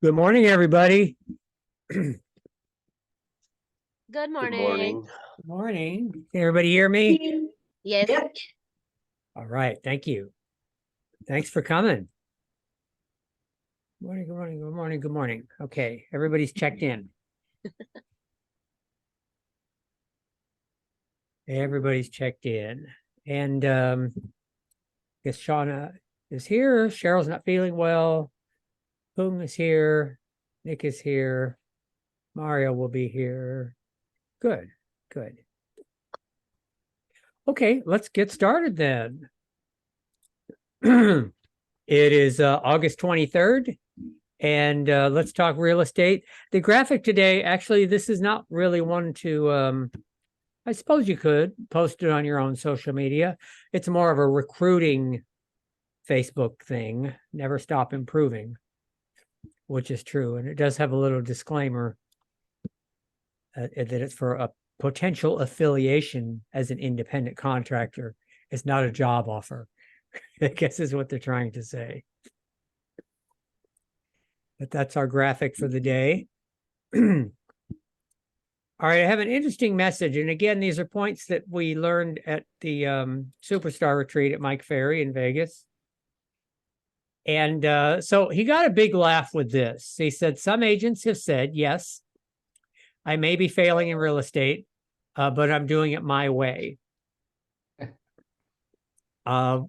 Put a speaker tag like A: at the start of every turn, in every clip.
A: Good morning, everybody.
B: Good
C: Good
B: morning.
C: morning.
A: Good morning. Can everybody hear me?
B: Yes.
C: Yep.
A: All right. Thank you. Thanks for coming. Morning, good morning, good morning, good morning. Okay. Everybody's checked in. Everybody's checked in. And I guess Shauna is here. Cheryl's not feeling well. Poong is here. Nick is here. Mario will be here. Good. Good. Okay, let's get started then. It is August 23rd, and let's talk real estate. The graphic today, actually, this is not really one to, I suppose you could post it on your own social media. It's more of a recruiting Facebook thing, never stop improving, which is true. And it does have a little disclaimer that it's for a potential affiliation as an independent contractor. It's not a job offer, I guess is what they're trying to say. But that's our graphic for the day. All right, I have an interesting message. And again, these are points that we learned at the Superstar Retreat at Mike Ferry in Vegas. And so he got a big laugh with this. He said, some agents have said, yes, I may be failing in real estate, but I'm doing it my way.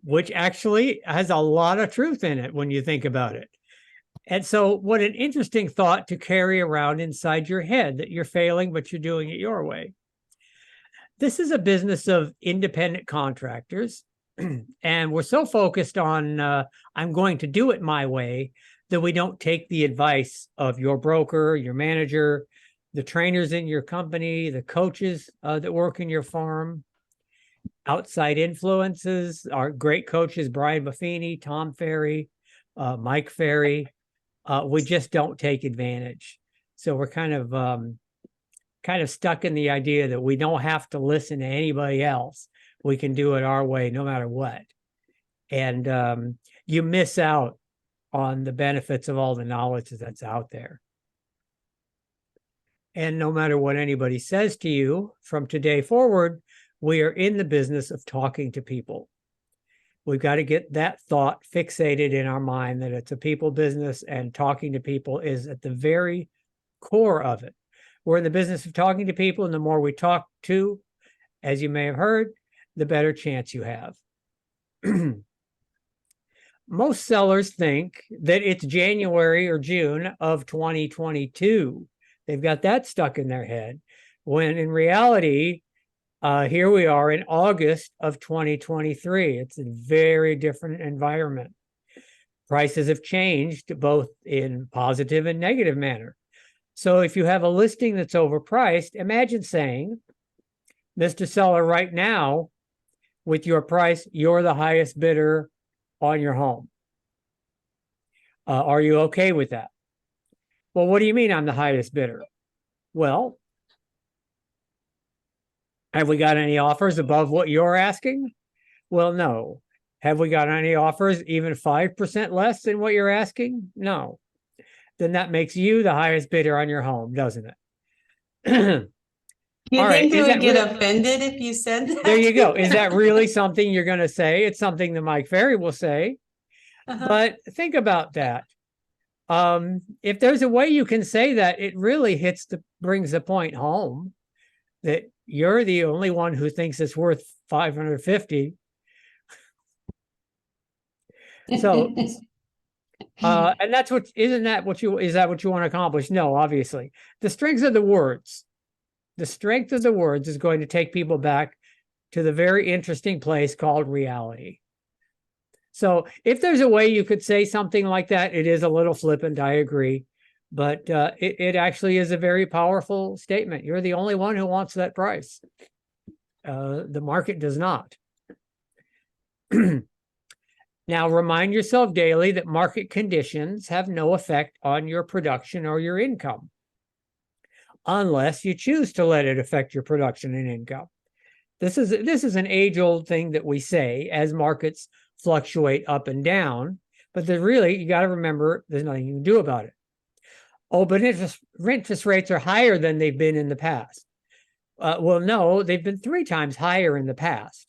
A: Which actually has a lot of truth in it when you think about it. And so what an interesting thought to carry around inside your head, that you're failing, but you're doing it your way. This is a business of independent contractors. And we're so focused on, I'm going to do it my way, that we don't take the advice of your broker, your manager, the trainers in your company, the coaches that work in your farm, outside influences, our great coaches, Brian Buffini, Tom Ferry, Mike Ferry. We just don't take advantage. So we're kind of stuck in the idea that we don't have to listen to anybody else. We can do it our way no matter what. And you miss out on the benefits of all the knowledge that's out there. And no matter what anybody says to you from today forward, we are in the business of talking to people. We've got to get that thought fixated in our mind that it's a people business, and talking to people is at the very core of it. We're in the business of talking to people, and the more we talk to, as you may have heard, the better chance you have. Most sellers think that it's January or June of 2022. They've got that stuck in their head, when in reality, here we are in August of 2023. It's a very different environment. Prices have changed both in positive and negative manner. So if you have a listing that's overpriced, imagine saying, Mr. Seller, right now, with your price, you're the highest bidder on your home. Are you okay with that? Well, what do you mean I'm the highest bidder? Well, have we got any offers above what you're asking? Well, no. Have we got any offers even 5% less than what you're asking? No. Then that makes you the highest bidder on your home, doesn't it?
C: You
A: All
C: think
A: right,
C: they would get offended if you said that?
A: There you go. Is that really something you're going to say? It's something that Mike Ferry will say. But think about that. If there's a way you can say that, it really brings the point home that you're the only one who thinks it's worth 550. So, and that's what, is that what you want to accomplish? No, obviously. The strength of the words is going to take people back to the very interesting place called reality. So if there's a way you could say something like that, it is a little flippant, I agree. But it actually is a very powerful statement. You're the only one who wants that price. The market does not. Now, remind yourself daily that market conditions have no effect on your production or your income, unless you choose to let it affect your production and income. This is an age-old thing that we say as markets fluctuate up and down, but you got to remember there's nothing you can do about it. Oh, but interest rates are higher than they've been in the past. Well, no, they've been 3 times higher in the past.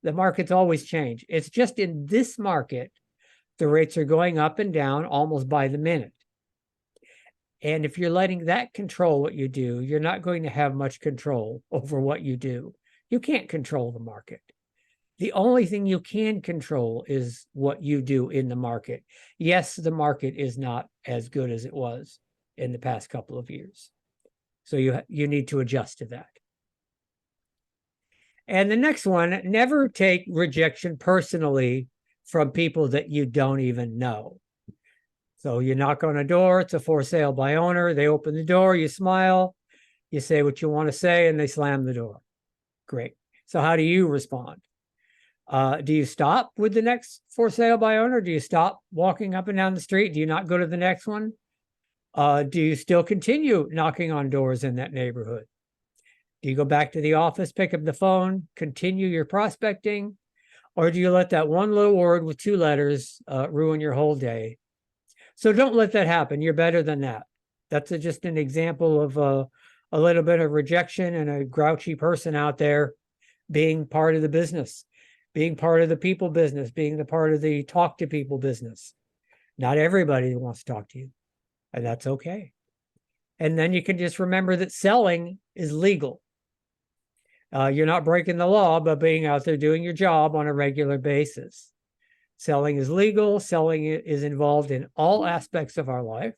A: The market's always changed. It's just in this market, the rates are going up and down almost by the minute. And if you're letting that control what you do, you're not going to have much control over what you do. You can't control the market. The only thing you can control is what you do in the market. Yes, the market is not as good as it was in the past couple of years. So you need to adjust to that. And the next one, never take rejection personally from people that you don't even know. So you knock on a door, it's a for sale by owner. They open the door, you smile, you say what you want to say, and they slam the door. Great. So how do you respond? Do you stop with the next for sale by owner? Do you stop walking up and down the street? Do you not go to the next one? Do you still continue knocking on doors in that neighborhood? Do you go back to the office, pick up the phone, continue your prospecting? Or do you let that one little word with 2 letters ruin your whole day? So don't let that happen. You're better than that. That's just an example of a little bit of rejection and a grouchy person out there being part of the business, being part of the people business, being the part of the talk to people business. Not everybody wants to talk to you, and that's okay. And then you can just remember that selling is legal. You're not breaking the law by being out there doing your job on a regular basis. Selling is legal. Selling is involved in all aspects of our life.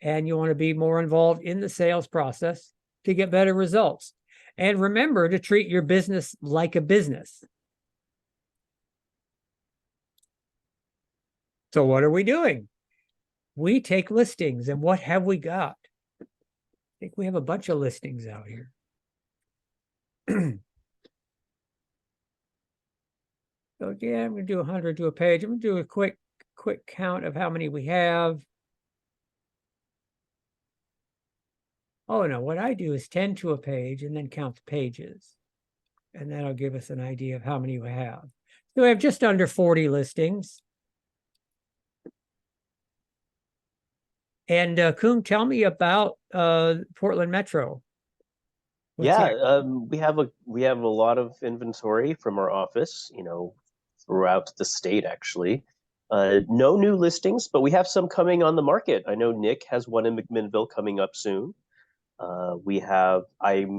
A: And you want to be more involved in the sales process to get better results. And remember to treat your business like a business. So what are we doing? We take listings, and what have we got? I think we have a bunch of listings out here. So yeah, I'm going to do 100 to a page. I'm going to do a quick count of how many we have. Oh no, what I do is 10 to a page and then count the pages. And that'll give us an idea of how many we have. So we have just under 40 listings. And Koom, tell me about Portland Metro. What's
B: we have a lot of inventory from our office, throughout the state actually. No new listings, but we have some coming on the market. I know Nick has one in McMinnville coming up soon. I'm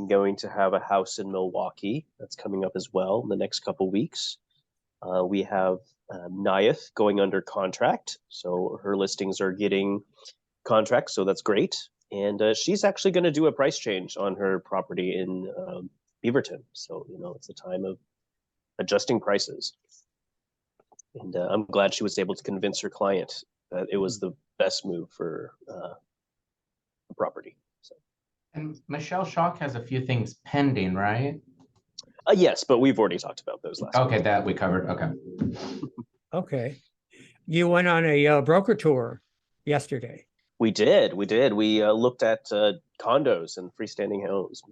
B: going to have a house in Milwaukee that's coming up as well in the next couple weeks. We have Nyath going under contract, so her listings are getting contracts, so that's great. And she's actually going to do a price change on her property in Beaverton. So, it's a time of adjusting prices. And I'm glad she was able to convince her client that it was the best move for the property. So.
D: And Michelle Schock has a few things pending, right?
B: Yes, but we've already talked about those last
D: Okay,
B: week.
D: that we covered. Okay.
A: Okay. You went on a broker tour yesterday.
B: We did. We looked at condos and freestanding homes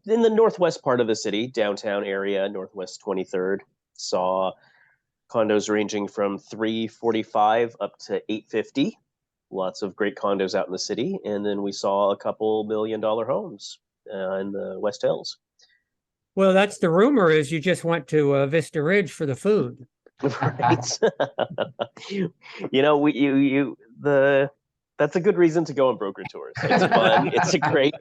B: in the northwest part of the city, downtown area, Northwest 23rd. Saw condos ranging from $345 up to $850. Lots of great condos out in the city. And then we saw a couple $1 million homes in the West Hills.
A: Well, that's the rumor is you just went to Vista Ridge for the food.
B: Right. That's a good reason to go on broker tours. It's fun. It's a great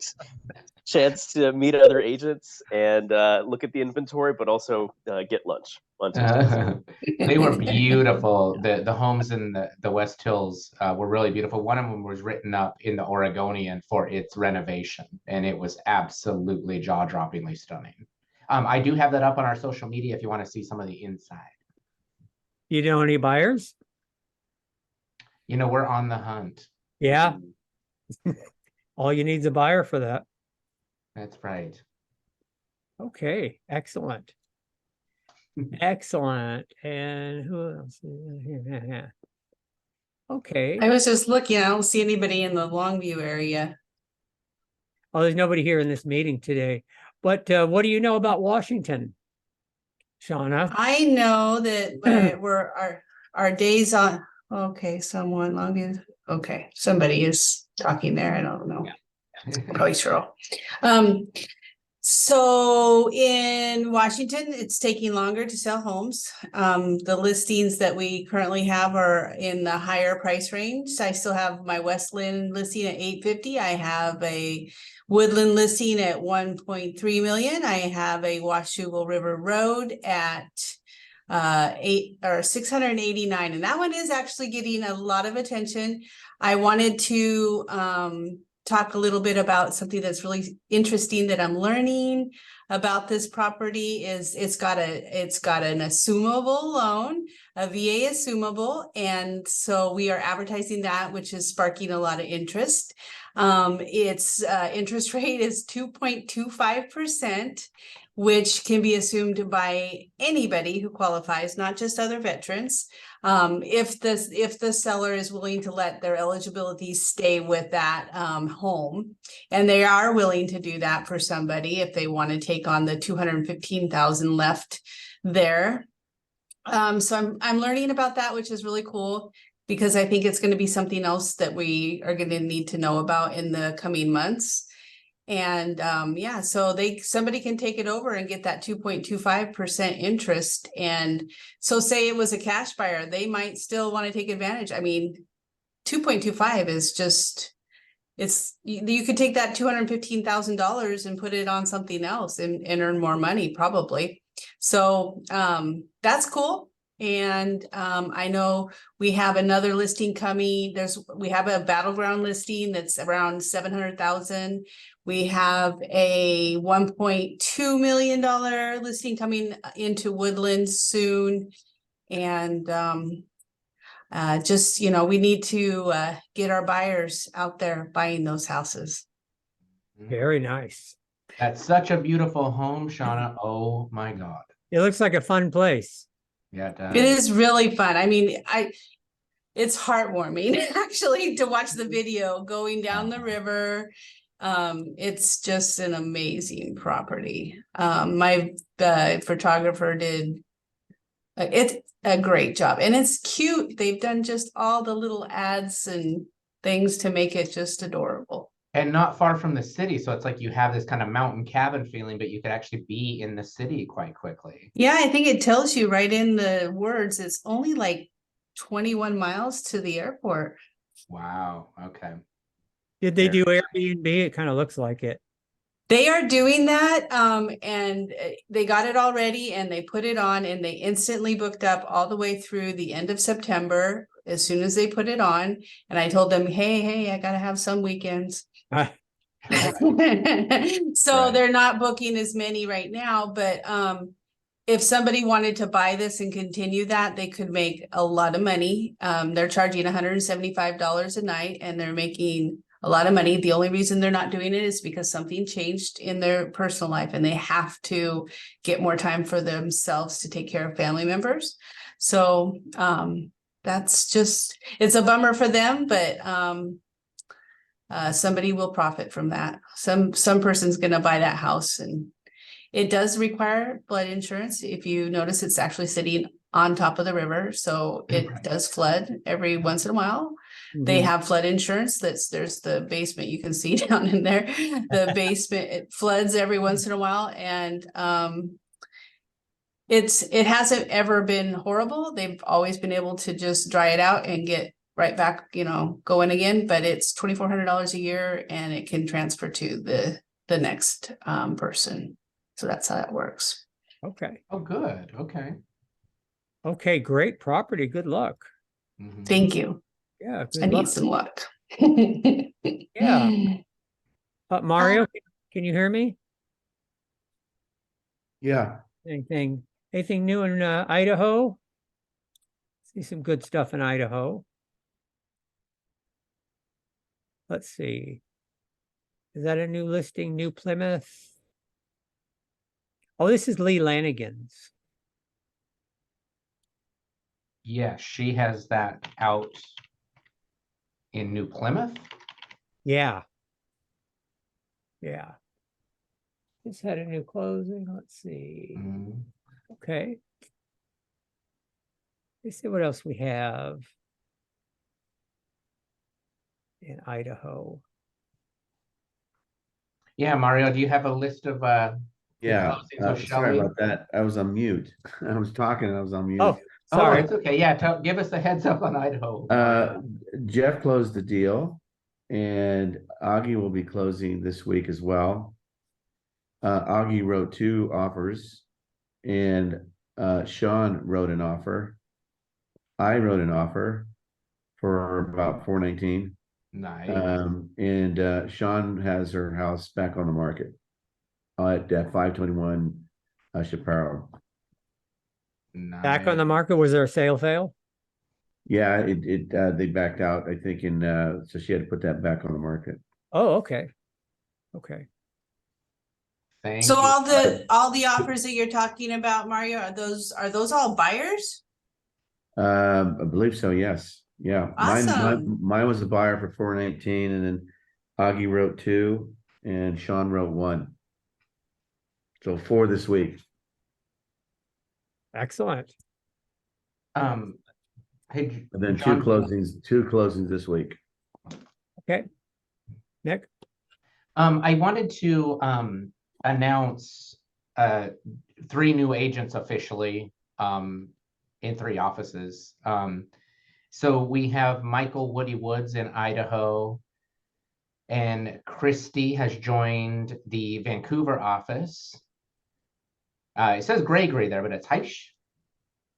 B: chance to meet other agents and look at the inventory, but also get lunch on Tuesdays.
D: They were beautiful. The homes in the West Hills were really beautiful. One of them was written up in the Oregonian for its renovation, and it was absolutely jaw-droppingly stunning. I do have that up on our social media if you want to see some of the inside.
A: You know any buyers?
D: We're on the hunt.
A: Yeah. All you need is a buyer for that.
D: That's right.
A: Okay, excellent. Excellent. And who else? Okay.
C: I was just looking, I don't see anybody in the Longview area.
A: Oh, there's nobody here in this meeting today. But what do you know about Washington, Shauna?
C: I know that we're our days on, okay, someone Longview, Okay, somebody is talking there. I don't know. Probably Cheryl. So in Washington, it's taking longer to sell homes. The listings that we currently have are in the higher price range. I still have my Westland listing at 850. I have a Woodland listing at 1.3 million. I have a Washougal River Road at 689, and that one is actually getting a lot of attention. I wanted to talk a little bit about something that's really interesting that I'm learning about this property. Is it's got an assumable loan, a VA assumable, and so we are advertising that, which is sparking a lot of interest. Its interest rate is 2.25%, which can be assumed by anybody who qualifies, not just other veterans. If the seller is willing to let their eligibility stay with that home, and they are willing to do that for somebody if they want to take on the 215,000 left there. So I'm learning about that, which is really cool, because I think it's going to be something else that we are going to need to know about in the coming months. And yeah, so somebody can take it over and get that 2.25% interest. And so say it was a cash buyer, they might still want to take advantage. I mean, 2.25 is just, you could take that $215,000 and put it on something else and earn more money probably. So that's cool. And I know we have another listing coming. We have a battleground listing that's around 700,000. We have a $1.2 million listing coming into Woodland soon. And just, we need to get our buyers out there buying those houses.
A: Very nice.
D: That's such a beautiful home, Shauna. Oh my God.
A: It looks like a fun place.
D: Yeah, it does.
C: It is really fun. I mean, it's heartwarming actually to watch the video going down the river. It's just an amazing property. My photographer did it's a great job, and it's cute. They've done just all the little ads and things to make it just adorable.
D: And not far from the city, so it's like you have this kind of mountain cabin feeling, but you could actually be in the city quite quickly.
C: Yeah, I think it tells you right in the words, it's only like 21 miles to the airport.
D: Wow. Okay.
A: Did they do Airbnb? It kind of looks like it.
C: They are doing that, and they got it already, and they put it on, and they instantly booked up all the way through the end of September as soon as they put it on. And I told them, hey, I gotta have some weekends. So
D: Right.
C: they're not booking as many right now, but if somebody wanted to buy this and continue that, they could make a lot of money. They're charging $175 a night, and they're making a lot of money. The only reason they're not doing it is because something changed in their personal life, and they have to get more time for themselves to take care of family members. So that's just, it's a bummer for them, but somebody will profit from that. Some person's going to buy that house, and it does require flood insurance. If you notice, it's actually sitting on top of the river, so it does flood every once in a while. They have flood insurance. There's the basement you can see down in there. The basement, it floods every once in a while, and it hasn't ever been horrible. They've always been able to just dry it out and get right back, going again. But it's $2,400 a year, and it can transfer to the next person. So that's how that works.
A: Okay.
D: Oh, good. Okay.
A: Okay, great property. Good luck.
D: Mhm.
C: Thank you.
A: Yeah,
C: I
A: good luck.
C: need some luck.
A: Yeah. Mario, can you hear me?
E: Yeah,
A: Anything new in Idaho? See some good stuff in Idaho. Let's see. Is that a new listing? New Plymouth? Oh, this is Lee Lanigan's.
D: Yeah, she has that out in New Plymouth.
A: Yeah. Yeah. Just had a new closing. Let's see.
D: Mhm.
A: Okay. Let's see what else we have. in Idaho.
D: Yeah, Mario, do you have a list of
E: Yeah,
D: closings with
E: sorry
D: Shelley?
E: about that. I was on mute. I was talking and I was on mute.
A: Oh,
D: Oh,
A: sorry.
D: it's okay. Yeah, give us the heads up on Idaho. Mario.
E: Jeff closed the deal and Augie will be closing this week as well. Augie wrote 2 offers and Sean wrote an offer. I wrote an offer for about 419.
D: Nice.
E: And Sean has her house back on the market at 521 Chaparral.
A: Back on
D: Nice.
A: the market, was there a sale fail?
E: Yeah, they backed out, I think, so she had to put that back on the market.
A: Oh, okay. Okay.
D: Thank
C: So
D: you.
C: all the offers that you're talking about, Mario, are those all buyers?
E: I believe so, yes. Yeah.
C: Awesome.
E: Mine was a buyer for 419 and then Augie wrote 2 and Sean wrote 1. So 4 this week.
A: Excellent.
D: Hey,
E: And then
D: John,
E: 2 closings this week.
A: Okay. Nick?
D: I wanted to announce 3 new agents officially in 3 offices. So we have Michael Woody Woods in Idaho, and Christy has joined the Vancouver office. It says Gregory there, but it's Heisch,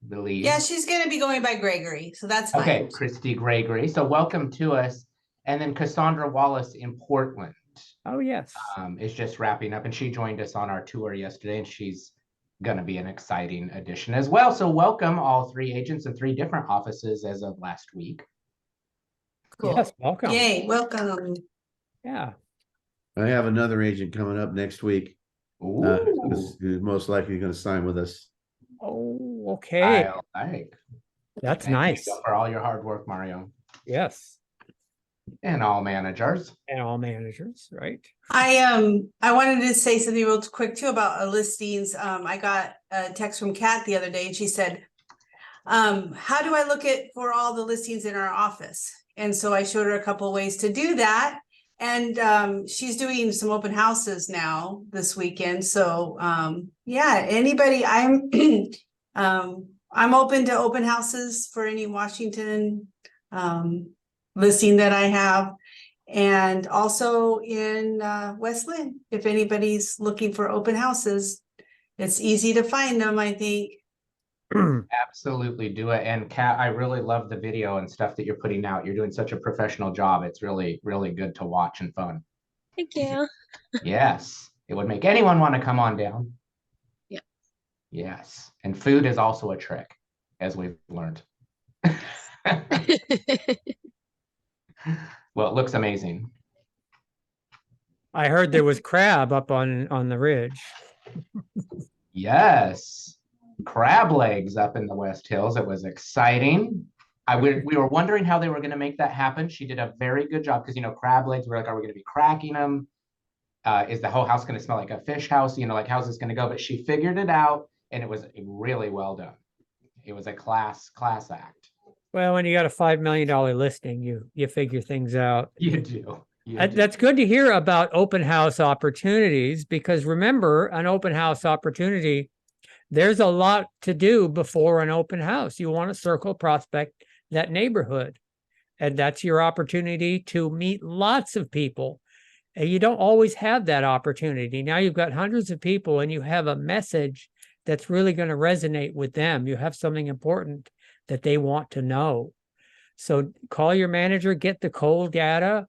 D: I believe.
C: Yeah, she's gonna be going by Gregory, so that's
D: Okay,
C: fine.
D: Christy Gregory. So welcome to us. And then Cassandra Wallace in Portland
A: Oh, yes.
D: is just wrapping up, and she joined us on our tour yesterday, and she's going to be an exciting addition as well. So welcome all 3 agents in 3 different offices as of last week.
C: Cool.
A: Yes, welcome.
C: Yay, welcome.
A: Yeah.
E: I have another agent coming up next week. Who's most likely going to sign with us.
A: Oh, okay.
D: I like.
A: That's
D: Thank
A: nice.
D: you for all your hard work, Mario,
A: Yes.
D: and all managers.
A: And all managers, right?
C: I wanted to say something real quick too about listings. I got a text from Kat the other day and she said, how do I look at for all the listings in our office? And so I showed her a couple ways to do that. And she's doing some open houses now this weekend. So yeah, anybody, I'm open to open houses for any Washington listing that I have. And also in West Lynn, if anybody's looking for open houses, it's easy to find them, I think.
D: Absolutely do it. And Kat, I really love the video and stuff that you're putting out. You're doing such a professional job. It's really, really good to watch and fun.
F: Thank you.
D: Yes, it would make anyone want to come on down.
F: Yeah.
D: Yes, and food is also a trick, as we've learned. Well, it looks amazing.
A: I heard there was crab up on the ridge.
D: Yes, crab legs up in the West Hills. It was exciting. We were wondering how they were going to make that happen. She did a very good job because, crab legs, we're like, are we going to be cracking them? Is the whole house going to smell like a fish house? Like, how's this going to go? But she figured it out, and it was really well done. It was a class act.
A: Well, when you got a $5 million listing, you figure things out.
D: You do. You do.
A: That's good to hear about open house opportunities, because remember, an open house opportunity, there's a lot to do before an open house. You want to circle prospect that neighborhood, and that's your opportunity to meet lots of people. And you don't always have that opportunity. Now you've got hundreds of people and you have a message that's really going to resonate with them. You have something important that they want to know. So call your manager, get the cold data,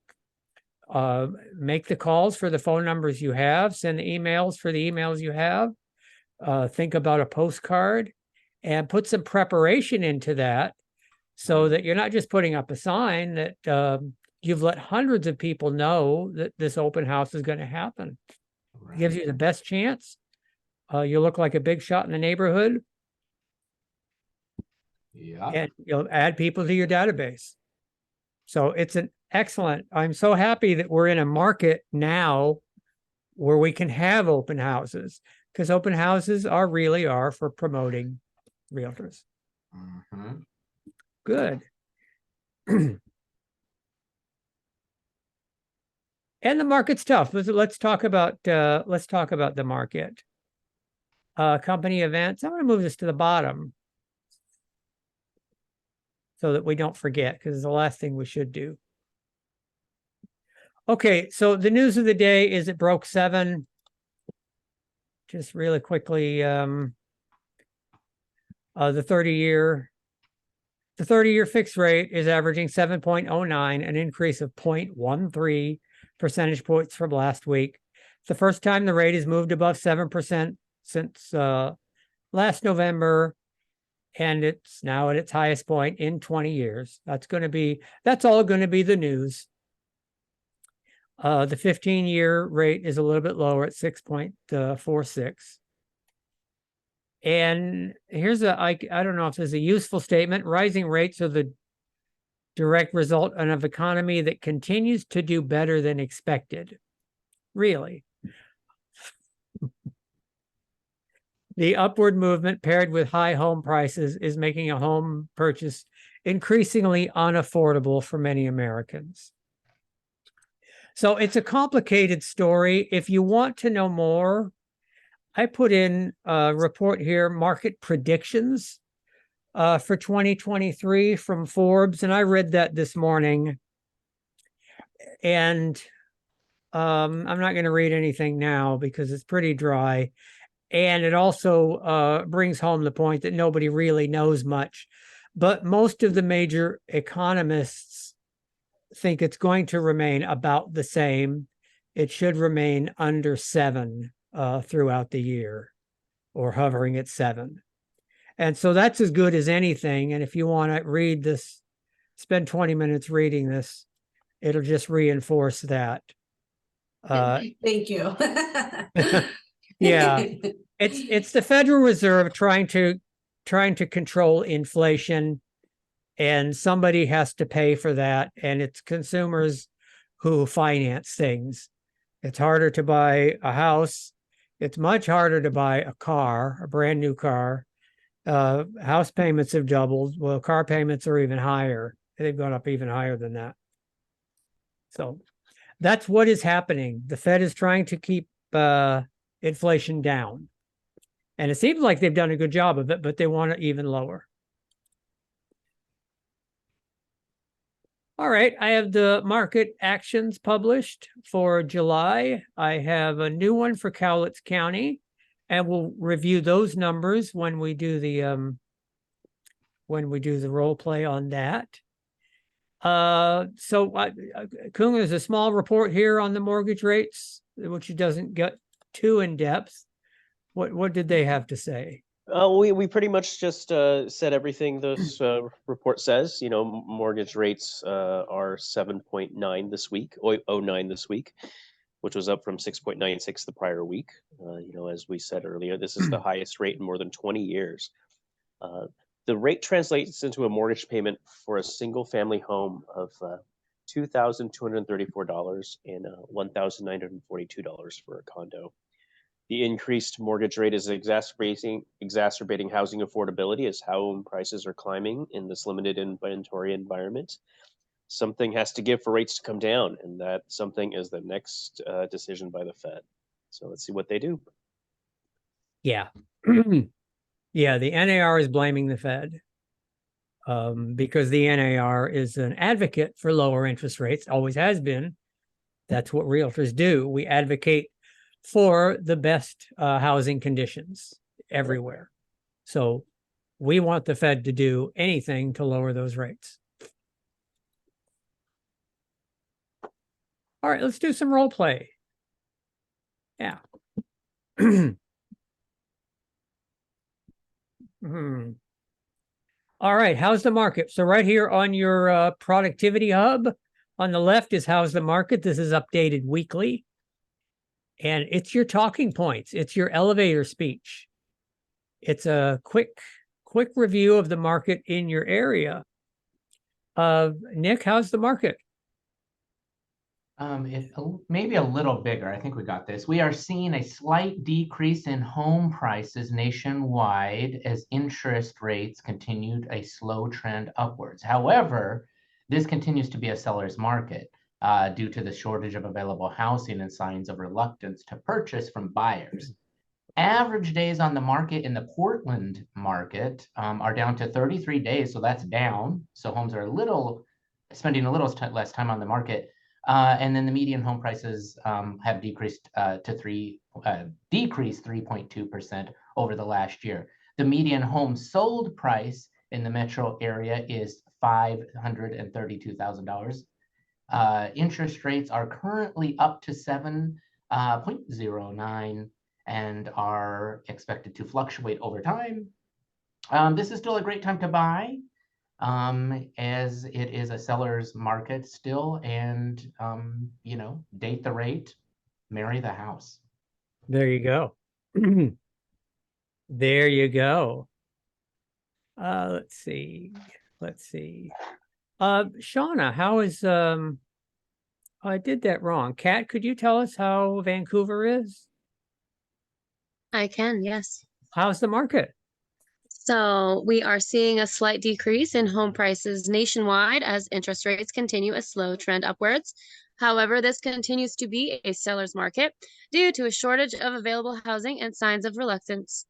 A: make the calls for the phone numbers you have, send the emails for the emails you have, think about a postcard, and put some preparation into that so that you're not just putting up a sign, that you've let hundreds of people know that this open house is going to happen. It gives you the best chance. You look like a big shot in the neighborhood,
D: Yeah.
A: and you'll add people to your database. So it's an excellent, I'm so happy that we're in a market now where we can have open houses, because open houses really are for promoting realtors.
D: Mhm.
A: Good. And the market's tough. Let's talk about the market. Company events. I'm going to move this to the bottom so that we don't forget, because it's the last thing we should do. Okay, so the news of the day is it broke 7. Just really quickly, the 30-year fixed rate is averaging 7.09, an increase of 0.13 percentage points from last week. It's the first time the rate has moved above 7% since last November, and it's now at its highest point in 20 years. That's all going to be the news. The 15-year rate is a little bit lower at 6.46. And here's I don't know if this is a useful statement. Rising rates are the direct result of an economy that continues to do better than expected. Really. The upward movement paired with high home prices is making a home purchase increasingly unaffordable for many Americans. So it's a complicated story. If you want to know more, I put in a report here, market predictions for 2023 from Forbes, and I read that this morning. And I'm not going to read anything now because it's pretty dry. And it also brings home the point that nobody really knows much. But most of the major economists think it's going to remain about the same. It should remain under 7 throughout the year, or hovering at 7. And so that's as good as anything. And if you want to read this, spend 20 minutes reading this, it'll just reinforce that.
C: Thank you.
A: Yeah, it's the Federal Reserve trying to control inflation, and somebody has to pay for that, and it's consumers who finance things. It's harder to buy a house. It's much harder to buy a car, a brand new car. House payments have doubled. Well, car payments are even higher. They've gone up even higher than that. So that's what is happening. The Fed is trying to keep inflation down. And it seems like they've done a good job of it, but they want it even lower. All right, I have the market actions published for July. I have a new one for Cowlitz County, and we'll review those numbers when we do the role play on that. So Kung, there's a small report here on the mortgage rates, which doesn't get too in depth. What did they have to say?
B: We pretty much just said everything this report says. You know, mortgage rates are 7.9 this week, 09 this week, which was up from 6.96 the prior week. You know, as we said earlier, this is the highest rate in more than 20 years. The rate translates into a mortgage payment for a single family home of $2,234 and $1,942 for a condo. The increased mortgage rate is exacerbating housing affordability as home prices are climbing in this limited inventory environment. Something has to give for rates to come down, and that something is the next decision by the Fed. So let's see what they do.
A: Yeah. Yeah, the NAR is blaming the Fed because the NAR is an advocate for lower interest rates, always has been. That's what realtors do. We advocate for the best housing conditions everywhere. So we want the Fed to do anything to lower those rates. All right, let's do some role play. Yeah. All right, how's the market? So right here on your productivity hub, on the left is how's the market. This is updated weekly. And it's your talking points. It's your elevator speech. It's a quick review of the market in your area. Nick, how's the market?
D: Maybe a little bigger. I think we got this. We are seeing a slight decrease in home prices nationwide as interest rates continued a slow trend upwards. However, this continues to be a seller's market. due to the shortage of available housing and signs of reluctance to purchase from buyers. Average days on the market in the Portland market are down to 33 days, so that's down. So homes are spending a little less time on the market. And then the median home prices have decreased 3.2% over the last year. The median home sold price in the metro area is $532,000. Interest rates are currently up to 7.09 and are expected to fluctuate over time. This is still a great time to buy, as it is a seller's market still, and date the rate, marry the house.
A: There you go. There you go. Let's see. Shauna, how is I did that wrong. Kat, could you tell us how Vancouver is?
F: I can, yes.
A: How's the market?
F: So we are seeing a slight decrease in home prices nationwide as interest rates continue a slow trend upwards. However, this continues to be a seller's market due to a shortage of available housing and signs of reluctance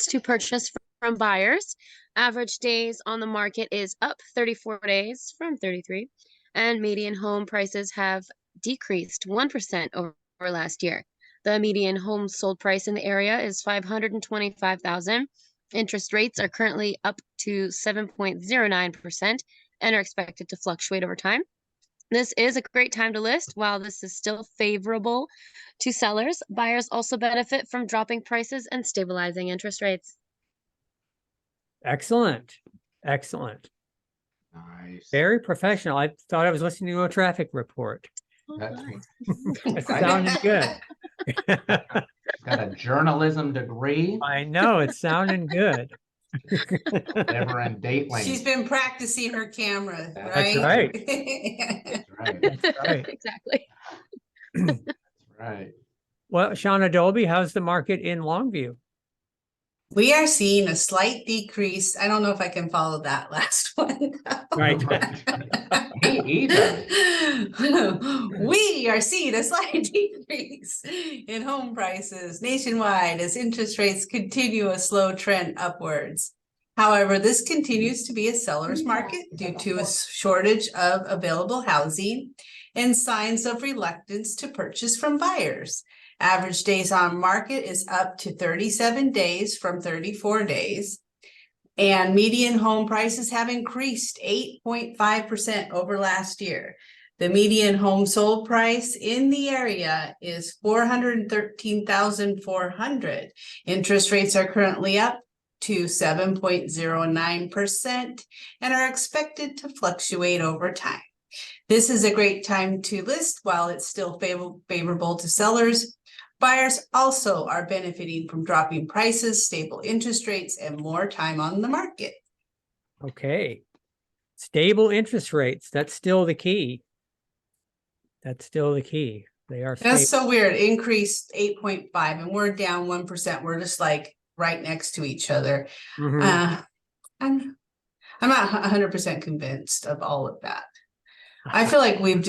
F: to purchase from buyers. Average days on the market is up 34 days from 33, and median home prices have decreased 1% over last year. The median home sold price in the area is $525,000. Interest rates are currently up to 7.09% and are expected to fluctuate over time. This is a great time to list. While this is still favorable to sellers, buyers also benefit from dropping prices and stabilizing interest rates.
A: Excellent. Excellent.
D: Nice.
A: Very professional. I thought I was listening to a traffic report.
F: Oh,
D: That's
F: nice.
A: It sounded good.
D: Got a journalism degree,
A: I know, it's sounding good.
D: never in Dateline.
C: She's been practicing her camera,
D: That's
C: right?
A: right.
D: That's right.
A: That's right.
F: Exactly.
D: That's right.
A: Well, Shauna Dolby, how's the market in Longview?
C: We are seeing a slight decrease. I don't know if I can follow that last one.
A: Right.
D: Me either.
C: We are seeing a slight decrease in home prices nationwide as interest rates continue a slow trend upwards. However, this continues to be a seller's market due to a shortage of available housing and signs of reluctance to purchase from buyers. Average days on market is up to 37 days from 34 days. And median home prices have increased 8.5% over last year. The median home sold price in the area is $413,400. Interest rates are currently up to 7.09% and are expected to fluctuate over time. This is a great time to list while it's still favorable to sellers. Buyers also are benefiting from dropping prices, stable interest rates, and more time on the market.
A: Okay. Stable interest rates. That's still the key. That's still the key. They are
C: That's
A: stable.
C: so weird. Increased 8.5 and we're down 1%. We're just like right next to each other.
A: Mhm.
C: I'm not 100% convinced of all of that. I feel like we've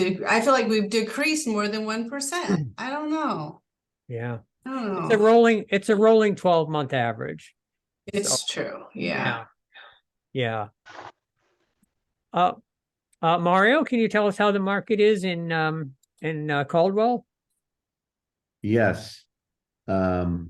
C: decreased more than 1%. I don't know.
A: Yeah.
C: I don't
A: It's a
C: know.
A: rolling 12-month average.
C: It's true. Yeah.
A: Yeah. Mario, can you tell us how the market is in Caldwell?
E: Yes. We're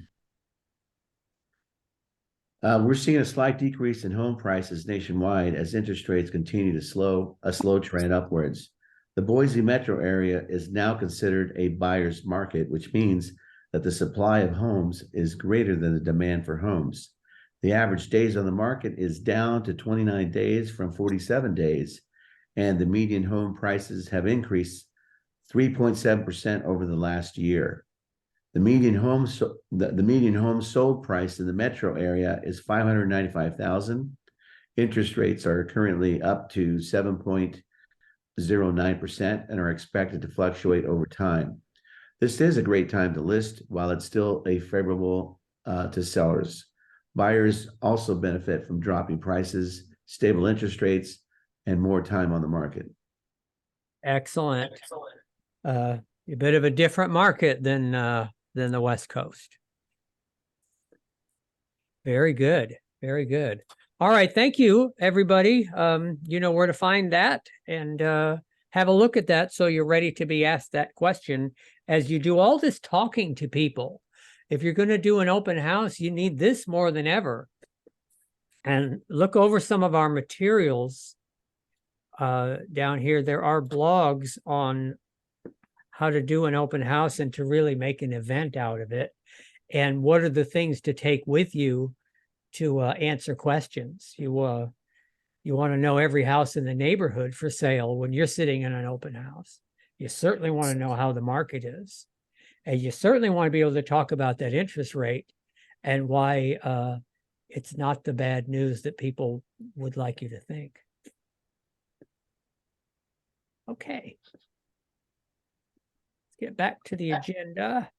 E: seeing a slight decrease in home prices nationwide as interest rates continue to a slow trend upwards. The Boise metro area is now considered a buyer's market, which means that the supply of homes is greater than the demand for homes. The average days on the market is down to 29 days from 47 days, and the median home prices have increased 3.7% over the last year. The median home sold price in the metro area is $595,000. Interest rates are currently up to 7.09% and are expected to fluctuate over time. This is a great time to list while it's still a favorable to sellers. Buyers also benefit from dropping prices, stable interest rates, and more time on the market.
A: Excellent. A bit of a different market than the West Coast. Very good. Very good. All right. Thank you, everybody. You know where to find that, and have a look at that so you're ready to be asked that question as you do all this talking to people. If you're going to do an open house, you need this more than ever. And look over some of our materials down here. There are blogs on how to do an open house and to really make an event out of it. And what are the things to take with you to answer questions? You want to know every house in the neighborhood for sale when you're sitting in an open house. You certainly want to know how the market is. And you certainly want to be able to talk about that interest rate and why it's not the bad news that people would like you to think. Okay. Let's get back to the agenda.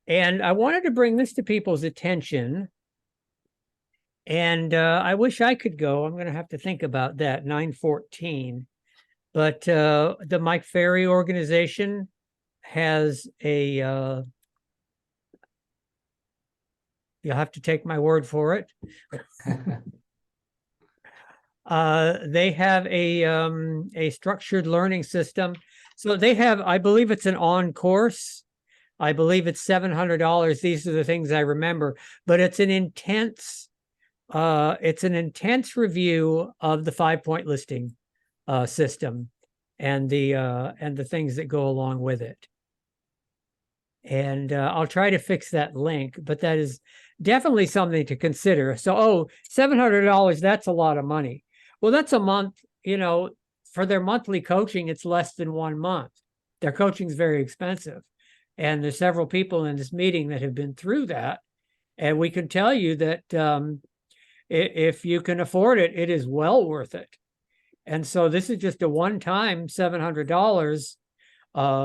A: And I wanted to bring this to people's attention. And I wish I could go. I'm going to have to think about that, 9:14. But the Mike Ferry organization has a, you'll have to take my word for it. They have a structured learning system. So they have, I believe it's an on course. I believe it's $700. These are the things I remember, but it's an intense review of the 5-point listing system and the things that go along with it. And I'll try to fix that link, but that is definitely something to consider. So, $700, that's a lot of money. Well, that's a month, you know, for their monthly coaching, it's less than 1 month. Their coaching is very expensive. And there's several people in this meeting that have been through that. And we can tell you that if you can afford it, it is well worth it. And so this is just a one-time $700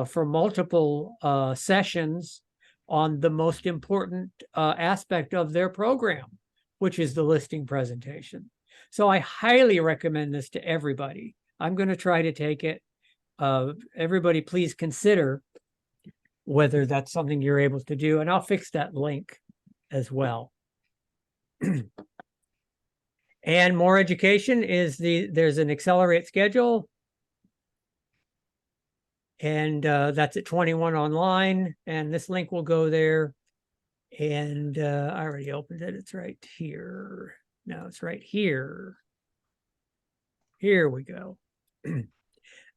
A: for multiple sessions on the most important aspect of their program, which is the listing presentation. So I highly recommend this to everybody. I'm going to try to take it. Everybody, please consider whether that's something you're able to do. And I'll fix that link as well. And more education is there's an Accelerate schedule. And that's at 21 online. And this link will go there. And I already opened it. It's right here. No, it's right here. Here we go.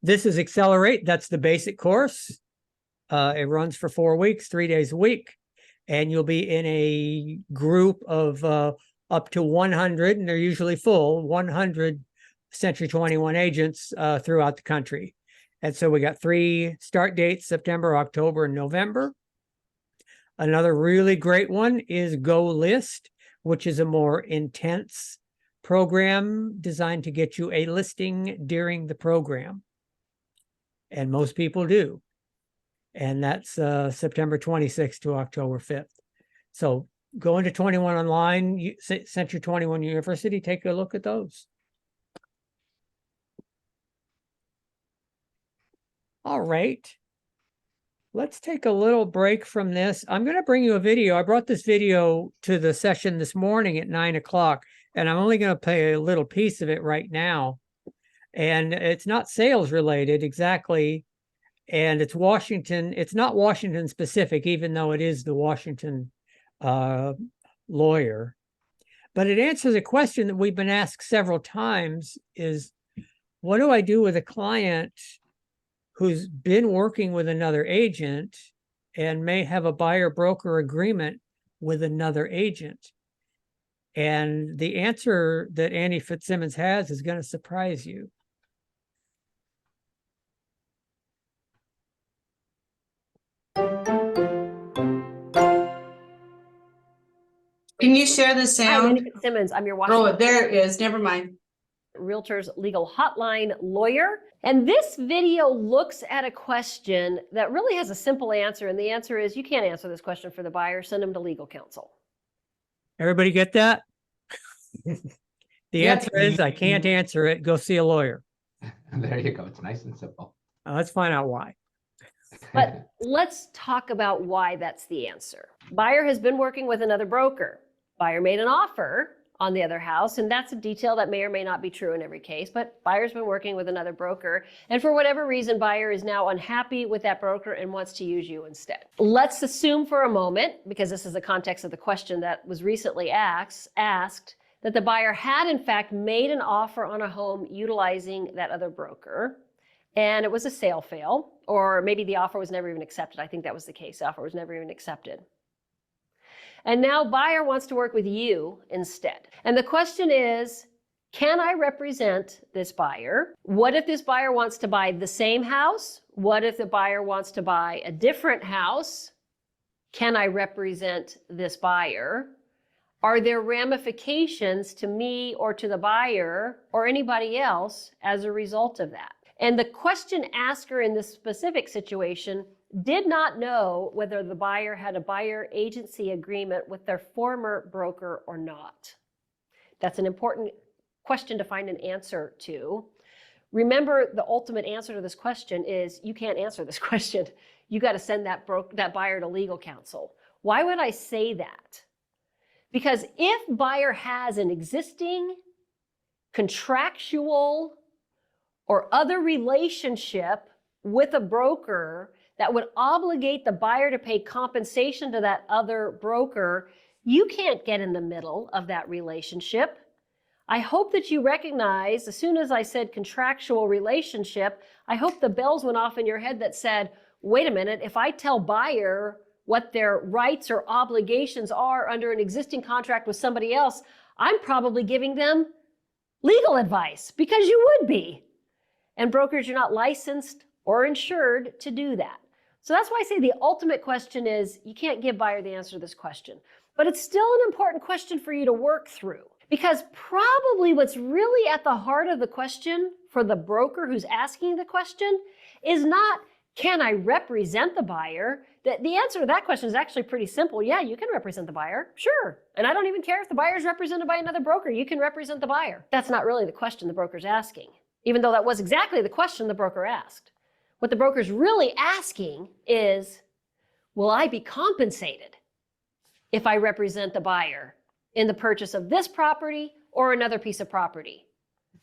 A: This is Accelerate. That's the basic course. It runs for 4 weeks, 3 days a week. And you'll be in a group of up to 100, and they're usually full, 100 Century 21 agents throughout the country. And so we got 3 start dates, September, October, and November. Another really great one is Go List, which is a more intense program designed to get you a listing during the program. And most people do. And that's September 26th to October 5th. So go into 21 online, Century 21 University, take a look at those. All right. Let's take a little break from this. I'm going to bring you a video. I brought this video to the session this morning at 9 o'clock, and I'm only going to play a little piece of it right now. And it's not sales related exactly. And it's Washington. It's not Washington specific, even though it is the Washington lawyer. But it answers a question that we've been asked several times is, what do I do with a client who's been working with another agent and may have a buyer-broker agreement with another agent? And the answer that Annie Fitzsimmons has is going to surprise you.
C: Can you share the
G: Hi,
C: sound?
G: Annie Fitzsimmons. I'm your
C: Oh,
G: Washington
C: there it is. Never mind.
G: Realtors Legal Hotline lawyer. And this video looks at a question that really has a simple answer. And the answer is you can't answer this question for the buyer. Send them to legal counsel.
A: Everybody get that? The
C: Yep.
A: answer is I can't answer it. Go see a lawyer.
D: There you go. It's nice and simple.
A: Let's find out why.
G: But let's talk about why that's the answer. Buyer has been working with another broker. Buyer made an offer on the other house, and that's a detail that may or may not be true in every case, but buyer's been working with another broker, and for whatever reason, buyer is now unhappy with that broker and wants to use you instead. Let's assume for a moment, because this is the context of the question that was recently asked, that the buyer had in fact made an offer on a home utilizing that other broker, and it was a sale fail, or maybe the offer was never even accepted. I think that was the case. The offer was never even accepted. And now buyer wants to work with you instead. And the question is, can I represent this buyer? What if this buyer wants to buy the same house? What if the buyer wants to buy a different house? Can I represent this buyer? Are there ramifications to me or to the buyer or anybody else as a result of that? And the question asker in this specific situation did not know whether the buyer had a buyer agency agreement with their former broker or not. That's an important question to find an answer to. Remember, the ultimate answer to this question is you can't answer this question. You got to send that buyer to legal counsel. Why would I say that? Because if buyer has an existing contractual or other relationship with a broker that would obligate the buyer to pay compensation to that other broker, you can't get in the middle of that relationship. I hope that you recognize, as soon as I said contractual relationship, I hope the bells went off in your head that said, wait a minute, if I tell buyer what their rights or obligations are under an existing contract with somebody else, I'm probably giving them legal advice, because you would be. And brokers, you're not licensed or insured to do that. So that's why I say the ultimate question is you can't give buyer the answer to this question. But it's still an important question for you to work through, because probably what's really at the heart of the question for the broker who's asking the question is not, can I represent the buyer? The answer to that question is actually pretty simple. Yeah, you can represent the buyer, sure. And I don't even care if the buyer is represented by another broker. You can represent the buyer. That's not really the question the broker's asking, even though that was exactly the question the broker asked. What the broker's really asking is, will I be compensated if I represent the buyer in the purchase of this property or another piece of property?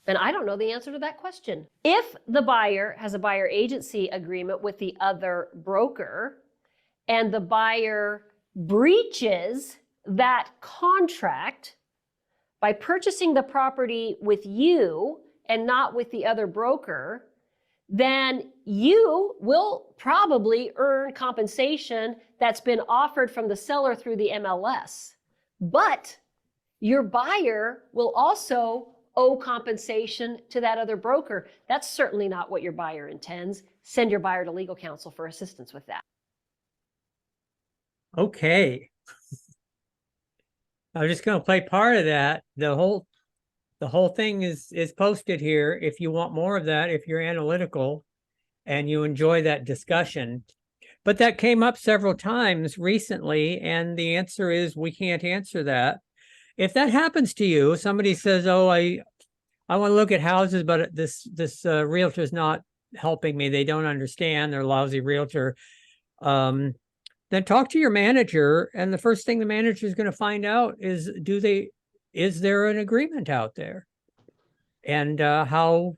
G: And I don't know the answer to that question. If the buyer has a buyer agency agreement with the other broker and the buyer breaches that contract by purchasing the property with you and not with the other broker, then you will probably earn compensation that's been offered from the seller through the MLS. But your buyer will also owe compensation to that other broker. That's certainly not what your buyer intends. Send your buyer to legal counsel for assistance with that.
A: Okay. I'm just going to play part of that. The whole thing is posted here. If you want more of that, if you're analytical and you enjoy that discussion. But that came up several times recently, and the answer is we can't answer that. If that happens to you, somebody says, oh, I want to look at houses, but this realtor is not helping me. They don't understand. They're a lousy realtor. Then talk to your manager, and the first thing the manager is going to find out is, is there an agreement out there? And how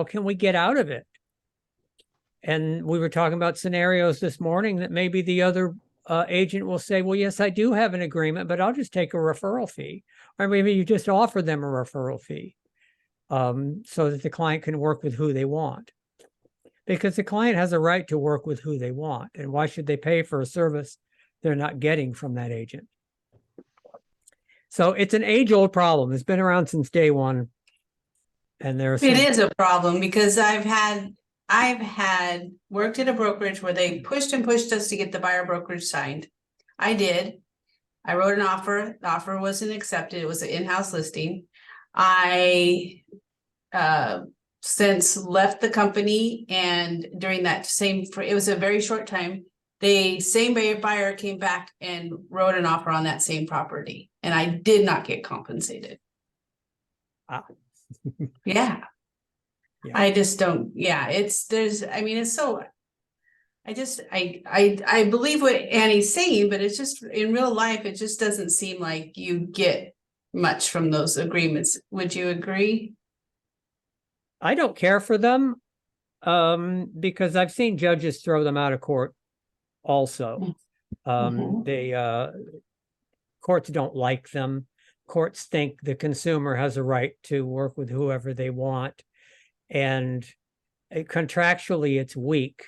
A: can we get out of it? And we were talking about scenarios this morning that maybe the other agent will say, well, yes, I do have an agreement, but I'll just take a referral fee. Or maybe you just offer them a referral fee so that the client can work with who they want. Because the client has a right to work with who they want. And why should they pay for a service they're not getting from that agent? So it's an age-old problem. It's been around since day one. And there's
C: It is a problem because I've had worked at a brokerage where they pushed and pushed us to get the buyer brokerage signed. I did. I wrote an offer. The offer wasn't accepted. It was an in-house listing. I since left the company, and during that it was a very short time, the same buyer came back and wrote an offer on that same property, and I did not get compensated.
A: Wow.
C: Yeah. I just don't, yeah, I mean, it's so. I believe what Annie's saying, but it's just in real life, it just doesn't seem like you get much from those agreements. Would you agree?
A: I don't care for them because I've seen judges throw them out of court also. They courts don't like them. Courts think the consumer has a right to work with whoever they want, and contractually it's weak.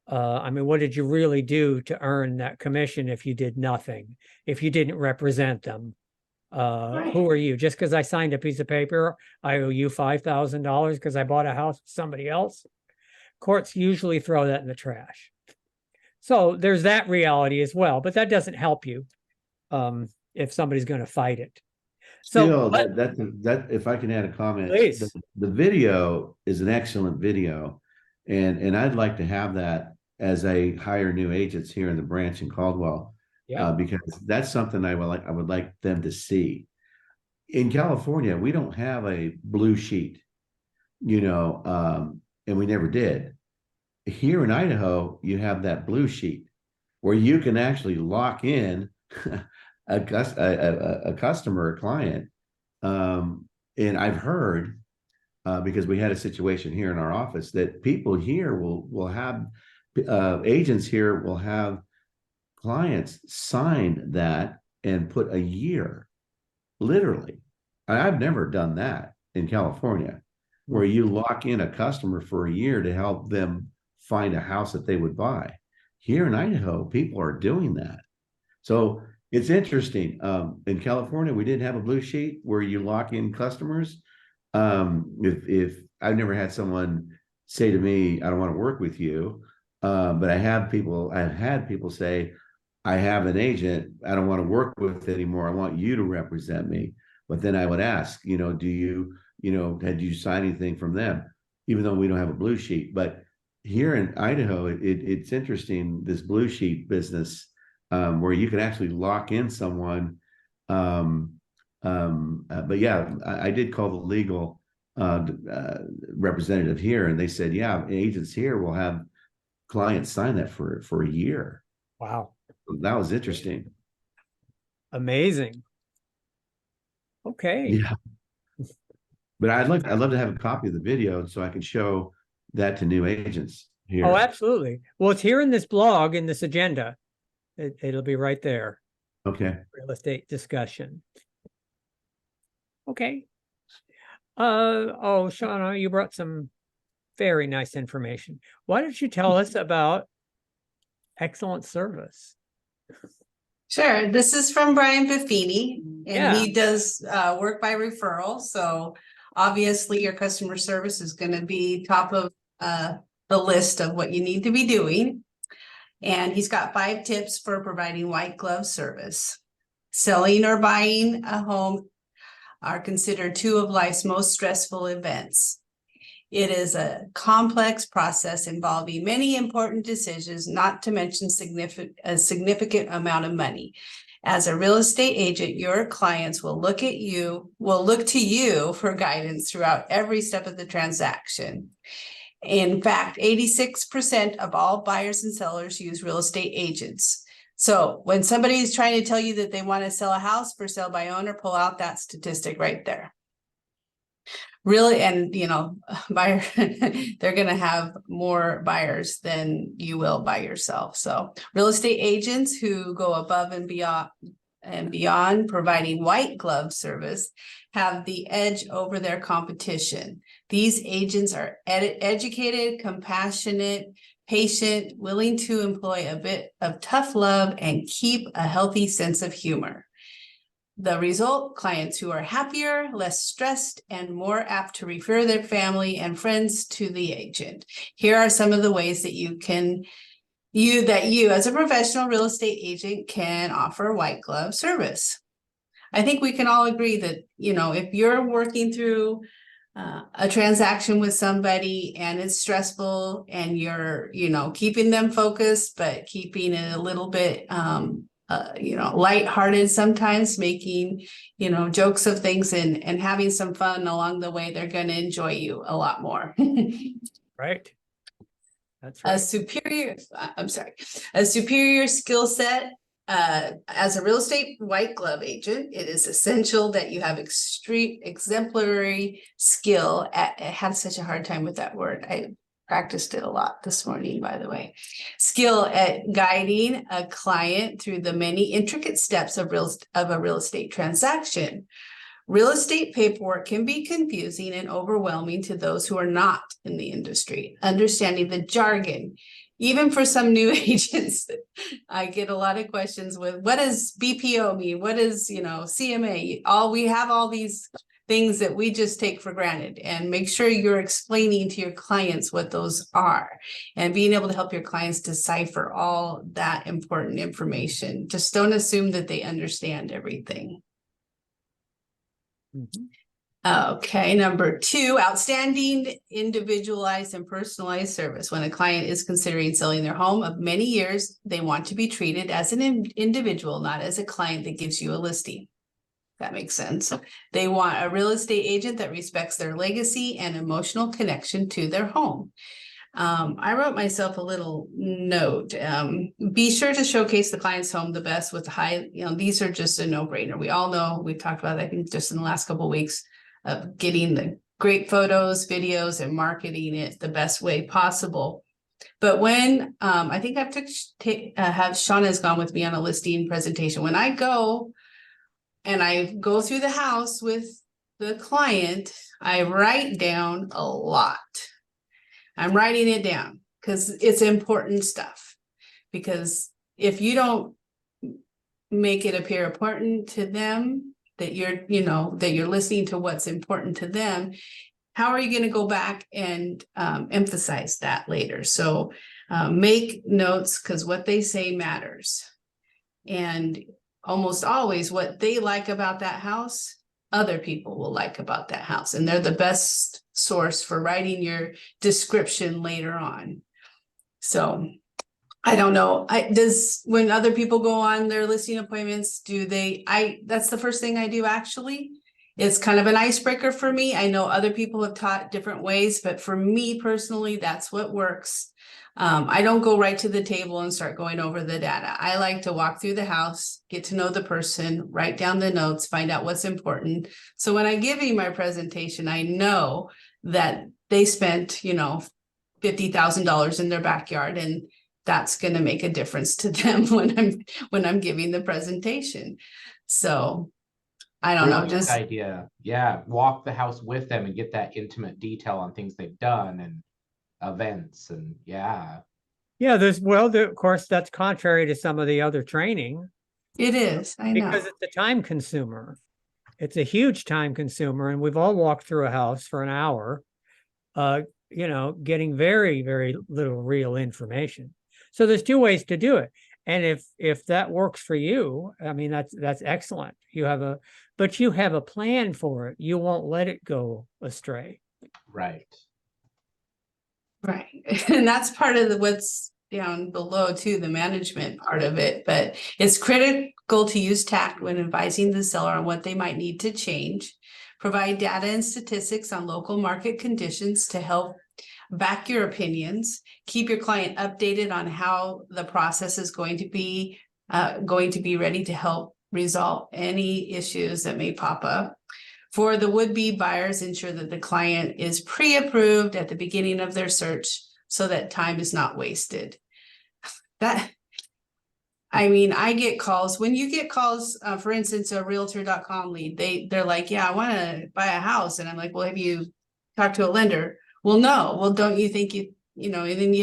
A: I mean, what did you really do to earn that commission if you did nothing, if you didn't represent them? Who are you? Just because I signed a piece of paper, I owe you $5,000 because I bought a house with somebody else? Courts usually throw that in the trash. So there's that reality as well, but that doesn't help you if somebody's going to fight it. So
E: Still, that if I can add a comment,
A: Please.
E: the video is an excellent video, and I'd like to have that as I hire new agents here in the branch in Caldwell.
A: Yeah.
E: Because that's something I would like them to see. In California, we don't have a blue sheet, and we never did. Here in Idaho, you have that blue sheet where you can actually lock in a customer, a client. And I've heard, because we had a situation here in our office, that people here will have agents here will have clients sign that and put a year, literally. I've never done that in California, where you lock in a customer for a year to help them find a house that they would buy. Here in Idaho, people are doing that. So it's interesting. In California, we didn't have a blue sheet where you lock in customers. If I've never had someone say to me, I don't want to work with you. But I've had people say, I have an agent I don't want to work with anymore. I want you to represent me. But then I would ask, do you, had you signed anything from them, even though we don't have a blue sheet? But here in Idaho, it's interesting, this blue sheet business, where you can actually lock in someone. But yeah, I did call the legal representative here, and they said, yeah, agents here will have clients sign that for a year.
A: Wow.
E: That was interesting.
A: Amazing. Okay.
E: Yeah. But I'd love to have a copy of the video so I can show that to new agents here.
A: Oh, absolutely. Well, it's here in this blog, in this agenda. It'll be right there.
E: Okay.
A: Real estate discussion. Okay. Oh, Shauna, you brought some very nice information. Why don't you tell us about excellent service?
C: Sure. This is from Brian Buffini, and
A: Yeah.
C: he does work by referral. So obviously your customer service is going to be top of the list of what you need to be doing. And he's got 5 tips for providing white glove service. Selling or buying a home are considered 2 of life's most stressful events. It is a complex process involving many important decisions, not to mention a significant amount of money. As a real estate agent, your clients will look to you for guidance throughout every step of the transaction. In fact, 86% of all buyers and sellers use real estate agents. So when somebody is trying to tell you that they want to sell a house for sale by owner, pull out that statistic right there. Really, and buyer, they're going to have more buyers than you will by yourself. So real estate agents who go above and beyond providing white glove service have the edge over their competition. These agents are educated, compassionate, patient, willing to employ a bit of tough love, and keep a healthy sense of humor. The result, clients who are happier, less stressed, and more apt to refer their family and friends to the agent. Here are some of the ways that you as a professional real estate agent can offer white glove service. I think we can all agree that, if you're working through a transaction with somebody and it's stressful and you're, keeping them focused, but keeping it a little bit lighthearted sometimes, making, jokes of things and having some fun along the way, they're going to enjoy you a lot more.
A: Right. That's
C: A
A: right.
C: superior skill set. As a real estate white glove agent, it is essential that you have extreme exemplary skill I had such a hard time with that word. I practiced it a lot this morning, by the way. Skill at guiding a client through the many intricate steps of a real estate transaction. Real estate paperwork can be confusing and overwhelming to those who are not in the industry. Understanding the jargon, even for some new agents, I get a lot of questions with, what does BPO mean? What is, CMA? We have all these things that we just take for granted, and make sure you're explaining to your clients what those are and being able to help your clients decipher all that important information. Just don't assume that they understand everything.
A: Mhm.
C: Okay, number 2, outstanding individualized and personalized service. When a client is considering selling their home of many years, they want to be treated as an individual, not as a client that gives you a listing. That makes sense. They want a real estate agent that respects their legacy and emotional connection to their home. I wrote myself a little note. Be sure to showcase the client's home the best with high, these are just a no-brainer. We all know, we've talked about, I think, just in the last couple of weeks, of getting the great photos, videos, and marketing it the best way possible. But when, I think Shauna has gone with me on a listing presentation. When I go and I go through the house with the client, I write down a lot. I'm writing it down because it's important stuff. Because if you don't make it appear important to them, that you're listening to what's important to them, how are you going to go back and emphasize that later? So make notes, because what they say matters. And almost always what they like about that house, other people will like about that house. And they're the best source for writing your description later on. So I don't know. When other people go on their listing appointments, that's the first thing I do, actually. It's kind of an icebreaker for me. I know other people have taught different ways, but for me personally, that's what works. I don't go right to the table and start going over the data. I like to walk through the house, get to know the person, write down the notes, find out what's important. So when I give you my presentation, I know that they spent, $50,000 in their backyard, and that's going to make a difference to them when I'm giving the presentation. So I don't know,
D: Brilliant idea. Yeah, walk the house with them and get that intimate detail on things they've done and events, and yeah.
A: Of course, that's contrary to some of the other training.
C: It is, I know.
A: Because it's a time consumer. It's a huge time consumer, and we've all walked through a house for an hour, getting very, very little real information. So there's 2 ways to do it. And if that works for you, I mean, that's excellent. You have a plan for it. You won't let it go astray.
C: Right. And that's part of what's down below too, the management part of it. But it's critical to use tact when advising the seller on what they might need to change. Provide data and statistics on local market conditions to help back your opinions. Keep your client updated on how the process is going to be ready to help resolve any issues that may pop up. For the would-be buyers, ensure that the client is pre-approved at the beginning of their search so that time is not wasted. I get calls. When you get calls, for instance, a realtor.com lead, they're like, yeah, I want to buy a house. And I'm like, well, have you talked to a lender? Well, no. Well, don't you think and then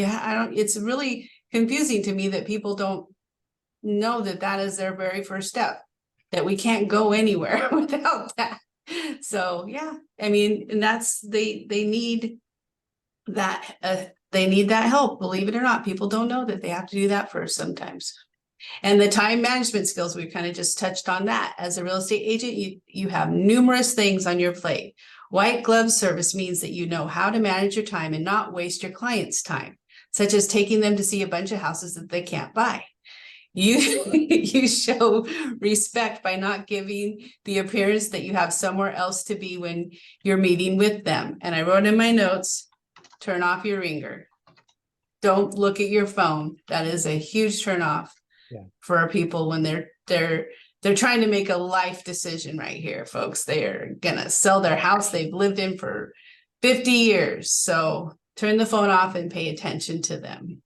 C: it's really confusing to me that people don't know that is their very first step, that we can't go anywhere without that. So yeah, and that's, they need that, they need that help. Believe it or not, people don't know that they have to do that first sometimes. And the time management skills, we kind of just touched on that. As a real estate agent, you have numerous things on your plate. White glove service means that you know how to manage your time and not waste your client's time, such as taking them to see a bunch of houses that they can't buy. you you show respect by not giving the appearance that you have somewhere else to be when you're meeting with them. And I wrote in my notes, turn off your ringer. Don't look at your phone. That is a huge turn off for people when they're trying to make a life decision right here, folks. They're gonna sell their house they've lived in for 50 years. So turn the phone off and pay attention to them.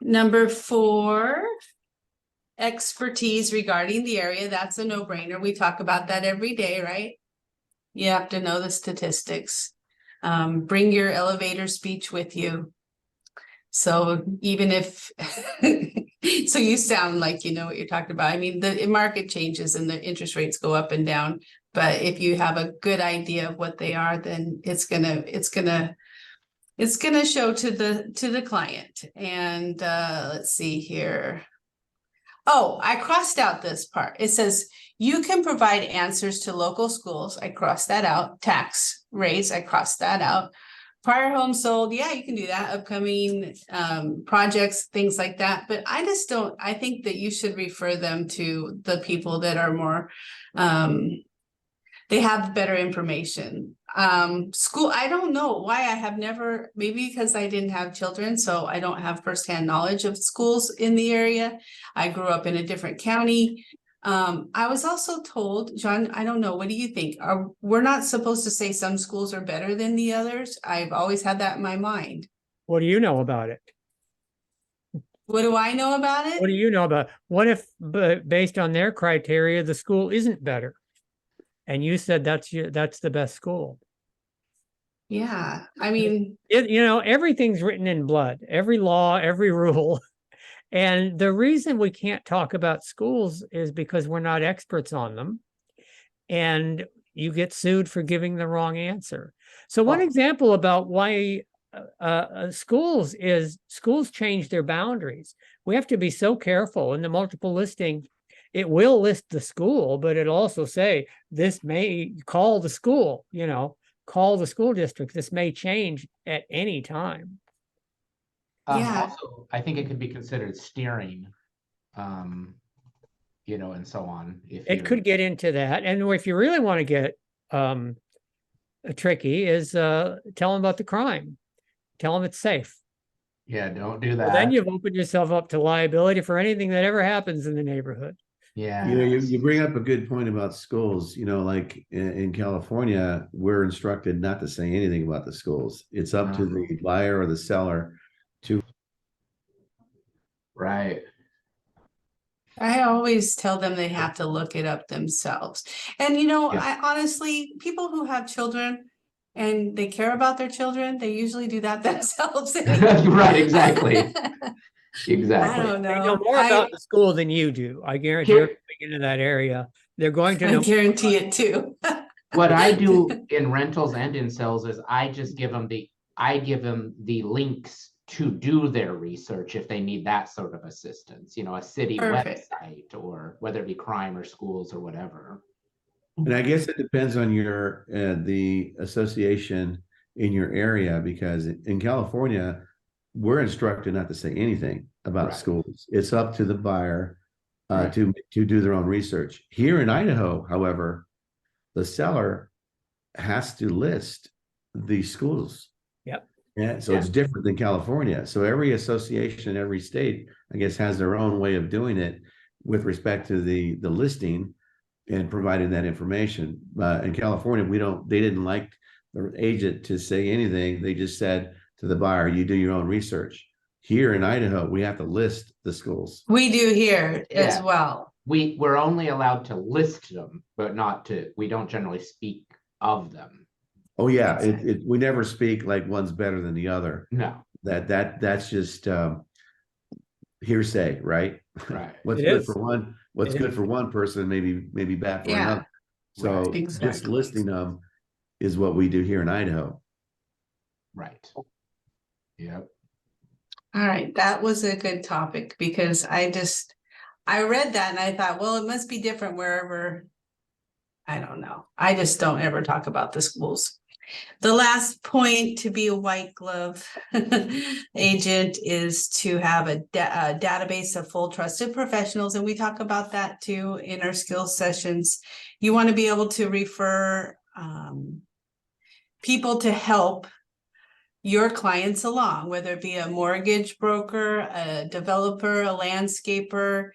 C: Number 4, expertise regarding the area. That's a no-brainer. We talk about that every day, right? You have to know the statistics. Bring your elevator speech with you. So even if, so you sound like you know what you're talking about. I mean, the market changes and the interest rates go up and down. But if you have a good idea of what they are, then it's gonna show to the client. And let's see here. Oh, I crossed out this part. It says you can provide answers to local schools. I crossed that out. Tax rates, I crossed that out. Prior home sold, yeah, you can do that. Upcoming projects, things like that. But I just don't, I think that you should refer them to the people that are more, they have better information. School, I don't know why I have never, maybe because I didn't have children, so I don't have firsthand knowledge of schools in the area. I grew up in a different county. I was also told, John, I don't know, what do you think? We're not supposed to say some schools are better than the others? I've always had that in my mind.
A: What do you know about it?
C: What do I know about it?
A: What do you know about? What if, based on their criteria, the school isn't better? And you said that's the best school.
C: Yeah, I mean,
A: everything's written in blood, every law, every rule. And the reason we can't talk about schools is because we're not experts on them. And you get sued for giving the wrong answer. So one example about why schools change their boundaries. We have to be so careful in the multiple listing. It will list the school, but it'll also say this may call the school, call the school district. This may change at any time.
C: Yeah.
D: Also, I think it could be considered steering, and so on.
A: It could get into that. And if you really want to get tricky is tell them about the crime. Tell them it's safe.
D: Yeah, don't do that.
A: Well, then you've opened yourself up to liability for anything that ever happens in the neighborhood.
D: Yeah.
E: You bring up a good point about schools. Like in California, we're instructed not to say anything about the schools. It's up to the buyer or the seller to.
D: Right.
C: I always tell them they have to look it up themselves. And I honestly, people who have children and they care about their children, they usually do that themselves.
D: Right, exactly. Exactly.
C: I don't know.
A: They know more about the school than you do. I guarantee you're coming into that area. They're going to know.
C: I guarantee it too.
D: What I do in rentals and in sales is I just give them the links to do their research if they need that sort of assistance, a city website, or whether it be crime or schools or whatever.
E: And I guess it depends on your the association in your area, because in California, we're instructed not to say anything about schools. It's up to the buyer to do their own research. Here in Idaho, however, the seller has to list the schools.
A: Yep.
E: Yeah, so it's different than California. So every association, every state, I guess, has their own way of doing it with respect to the listing and providing that information. In California, they didn't like the agent to say anything. They just said to the buyer, you do your own research. Here in Idaho, we have to list the schools.
C: We do here as well.
D: We're only allowed to list them, but we don't generally speak of them.
E: Oh yeah, we never speak like one's better than the other.
D: No.
E: That's just hearsay, right?
D: Right.
E: What's good for one person may be bad for another. So just listing them is what we do here in Idaho.
D: Right. Yep.
C: All right, that was a good topic because I read that and I thought, well, it must be different wherever. I don't know. I just don't ever talk about the schools. The last point to be a white glove agent is to have a database of full trusted professionals. And we talk about that too in our skills sessions. You want to be able to refer people to help your clients along, whether it be a mortgage broker, a developer, a landscaper,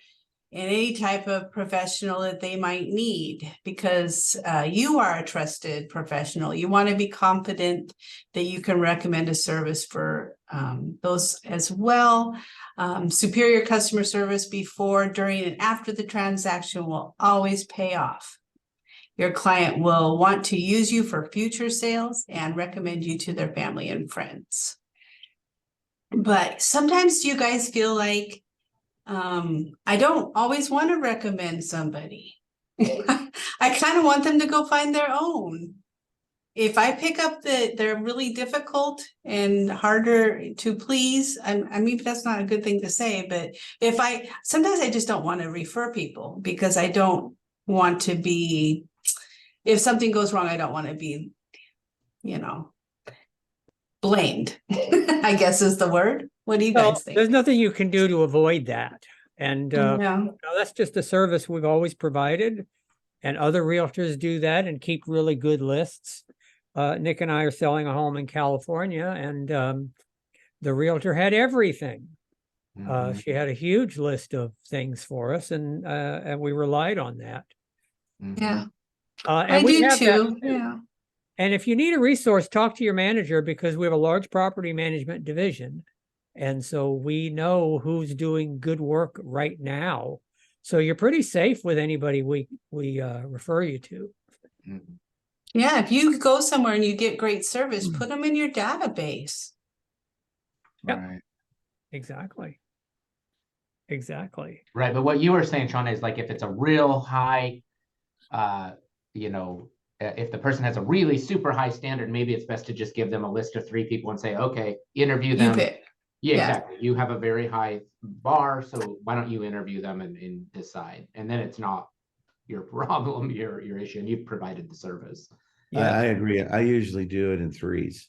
C: and any type of professional that they might need, because you are a trusted professional. You want to be confident that you can recommend a service for those as well. Superior customer service before, during, and after the transaction will always pay off. Your client will want to use you for future sales and recommend you to their family and friends. But sometimes you guys feel like, I don't always want to recommend somebody. I kind of want them to go find their own. If I pick up that they're really difficult and harder to please, I mean, that's not a good thing to say, but sometimes I just don't want to refer people because I don't want to be, if something goes wrong, I don't want to be, blamed, I guess is the word. What do you
A: Well,
C: guys think?
A: there's nothing you can do to avoid that. And
C: Yeah.
A: that's just a service we've always provided. And other realtors do that and keep really good lists. Nick and I are selling a home in California, and the realtor had everything.
D: Mhm,
A: She had a huge list of things for us, and we relied on that.
D: mhm.
C: Yeah,
A: And
C: I
A: we
C: do
A: have that
C: too. Yeah.
A: And if you need a resource, talk to your manager, because we have a large property management division. And so we know who's doing good work right now. So you're pretty safe with anybody we refer you to.
D: Mhm.
C: Yeah, if you go somewhere and you get great service, put them in your database.
A: Yep.
D: Right.
A: Exactly. Exactly.
D: Right. But what you were saying, Shauna, is like if it's a real high, if the person has a really super high standard, maybe it's best to just give them a list of 3 people and say, okay, interview
C: You
D: them.
C: pick.
D: Yeah,
C: Yeah.
D: exactly. You have a very high bar, so why don't you interview them and decide? And then it's not your problem, your issue, and you've provided the service.
A: Yeah.
E: I agree. I usually do it in threes.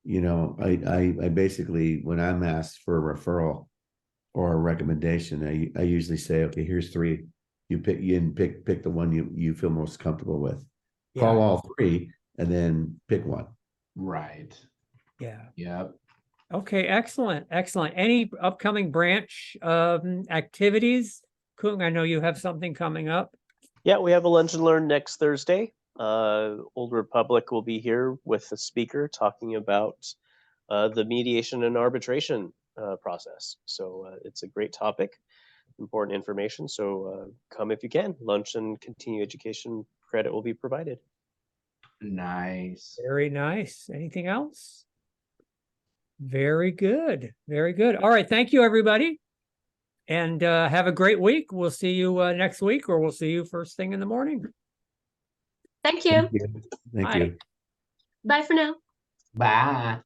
E: I basically, when I'm asked for a referral or a recommendation, I usually say, okay, here's 3. You pick the one you feel most comfortable with. Call
A: Yeah.
E: all 3 and then pick one.
D: Right.
A: Yeah.
D: Yep.
A: Okay. Excellent. Excellent. Any upcoming branch activities? Kung, I know you have something coming up.
B: Yeah, we have a lunch and learn next Thursday. Old Republic will be here with the speaker talking about the mediation and arbitration process. So it's a great topic, important information. So come if you can. Lunch and continuing education credit will be provided.
D: Nice.
A: Very nice. Anything else? Very good. Very good. All right. Thank you, everybody. And have a great week. We'll see you next week, or we'll see you first thing in the morning.
F: Thank you.
E: Thank
A: Bye.
E: you.
F: Bye for now.
D: Bye.